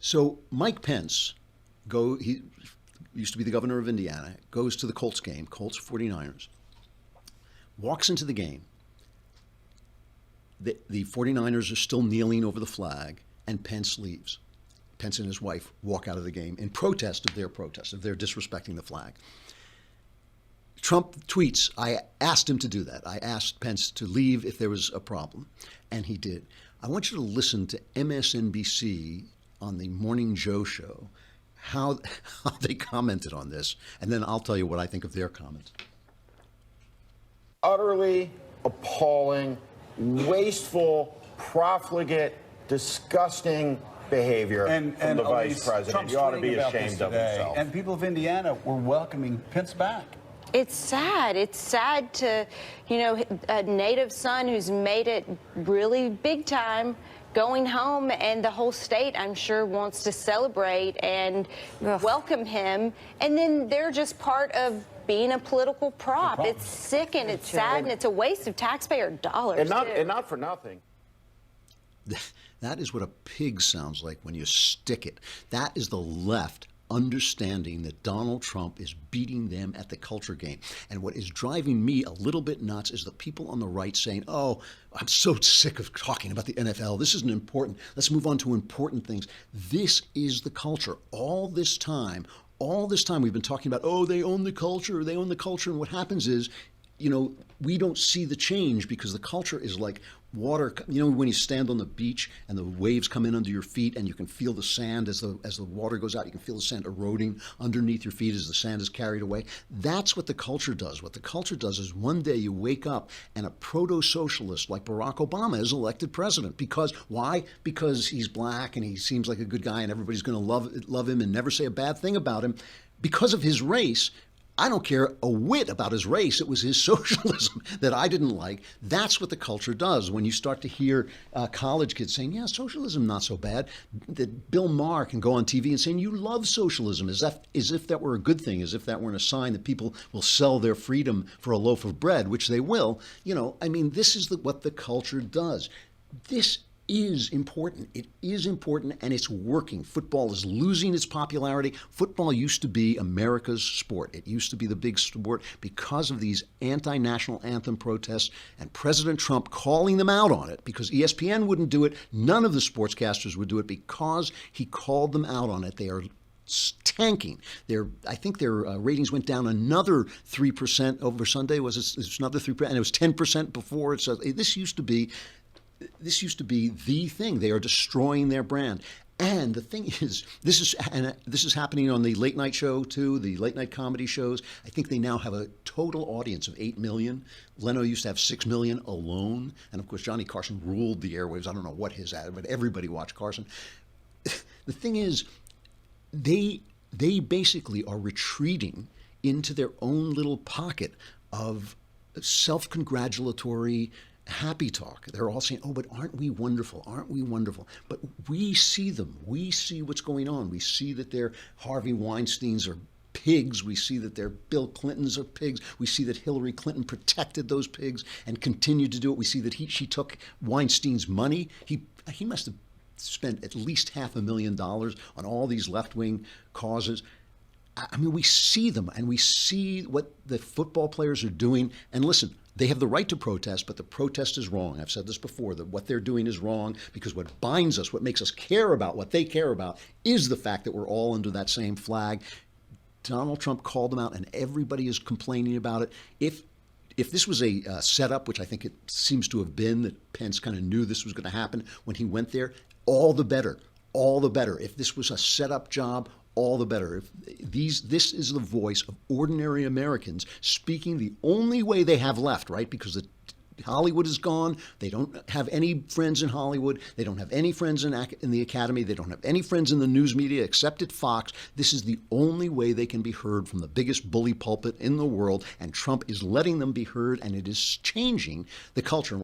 So Mike Pence, he used to be the governor of Indiana, goes to the Colts game, Colts 49ers, walks into the game. The 49ers are still kneeling over the flag, and Pence leaves. Pence and his wife walk out of the game in protest, of their disrespecting the flag. Trump tweets, I asked him to do that. I asked Pence to leave if there was a problem, and he did. I want you to listen to MSNBC on the Morning Joe show, how they commented on this, and then I'll tell you what I think of their comments. Utterly appalling, wasteful, profligate, disgusting behavior from the vice president. Trump's You ought to be tweeting about ashamed this of today, himself. And people of Indiana were welcoming Pence back. It's sad. It's sad to, a native son who's made it really big time going home, and the whole state, I'm sure, wants to celebrate and welcome him. And then they're just part of being a political prop. It's sick and it's sad and it's a waste of taxpayer dollars. And not for nothing. That is what a pig sounds like when you stick it. That is the left understanding that Donald Trump is beating them at the culture game. And what is driving me a little bit nuts is the people on the right saying, oh, I'm so sick of talking about the NFL. This isn't important. Let's move on to important things. This is the culture. All this time we've been talking about, oh, they own the culture. And what happens is, we don't see the change because the culture is like water. When you stand on the beach and the waves come in under your feet and you can feel the sand as the water goes out, you can feel the sand eroding underneath your feet as the sand is carried away. That's what the culture does. What the culture does is one day you wake up and a proto-socialist like Barack Obama is elected president. Because why? Because he's black and he seems like a good guy and everybody's going to love him and never say a bad thing about him. Because of his race, I don't care a whit about his race. It was his socialism that I didn't like. That's what the culture does. When you start to hear college kids saying, yeah, socialism not so bad, that Bill Maher can go on TV and saying, you love socialism, as if that were a good thing, as if that weren't a sign that people will sell their freedom for a loaf of bread, which they will. This is what the culture does. This is important. It is important, and it's working. Football is losing its popularity. Football used to be America's sport. It used to be the big sport because of these anti-national anthem protests and President Trump calling them out on it, because ESPN wouldn't do it. None of the sportscasters would do it because he called them out on it. They are tanking. I think their ratings went down another 3% over Sunday. It's another 3%, and it was 10% before. So this used to be the thing. They are destroying their brand. And the thing is, this is happening on the late night show too, the late night comedy shows. I think they now have a total audience of 8 million. Leno used to have 6 million alone. And of course, Johnny Carson ruled the airwaves. I don't know what his ad, but everybody watched Carson. The thing is, they basically are retreating into their own little pocket of self-congratulatory happy talk. They're all saying, oh, but aren't we wonderful? Aren't we wonderful? But we see them. We see what's going on. We see that their Harvey Weinsteins are pigs. We see that their Bill Clintons are pigs. We see that Hillary Clinton protected those pigs and continued to do it. We see that she took Weinstein's money. He must have spent at least $500,000 on all these left-wing causes. I mean, we see them, and we see what the football players are doing. And listen, they have the right to protest, but the protest is wrong. I've said this before, that what they're doing is wrong, because what binds us, what makes us care about what they care about, is the fact that we're all under that same flag. Donald Trump called them out, and everybody is complaining about it. If this was a setup, which I think it seems to have been, that Pence kind of knew this was going to happen when he went there, all the better. All the better. If this was a setup job, all the better. This is the voice of ordinary Americans speaking the only way they have left, right? Because Hollywood is gone. They don't have any friends in Hollywood. They don't have any friends in the Academy. They don't have any friends in the news media except at Fox. This is the only way they can be heard from the biggest bully pulpit in the world, and Trump is letting them be heard, and it is changing the culture.